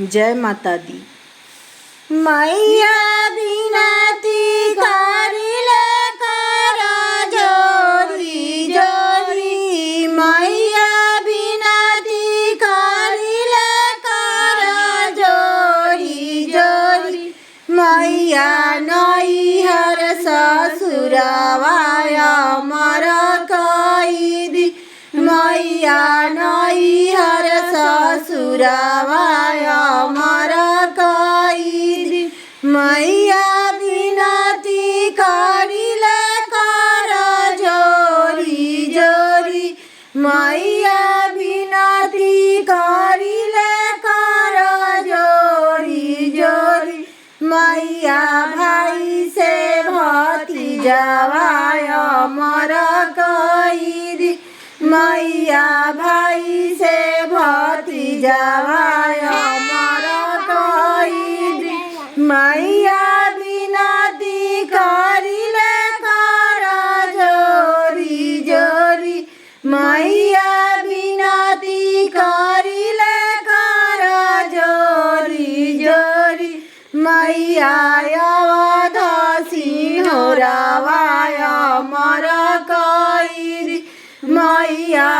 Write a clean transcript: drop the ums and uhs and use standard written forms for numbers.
जय माता दी। मैया बिनती करिले कर जोरी जोरी, मैया बिनती करिले कर जोरी जोरी, मैया नैहर ससुरवाय अमर कैदी, मैया नैहर ससुरवाय अमर कैदी, मैया बिनती करिले कर जोरी जोरी, मैया बिनती करिले कर जोरी जोरी, मैया भाई से भतीजावाय अमर कैदी, मैया भाई से भतीजावाय अमर कैदी, मैया बिनती करिले कर जोरी जोरी, मैया बिनती करिले कर जोरी जोरी, मैया अवध सिंहरावाय अमर कैदी, मैया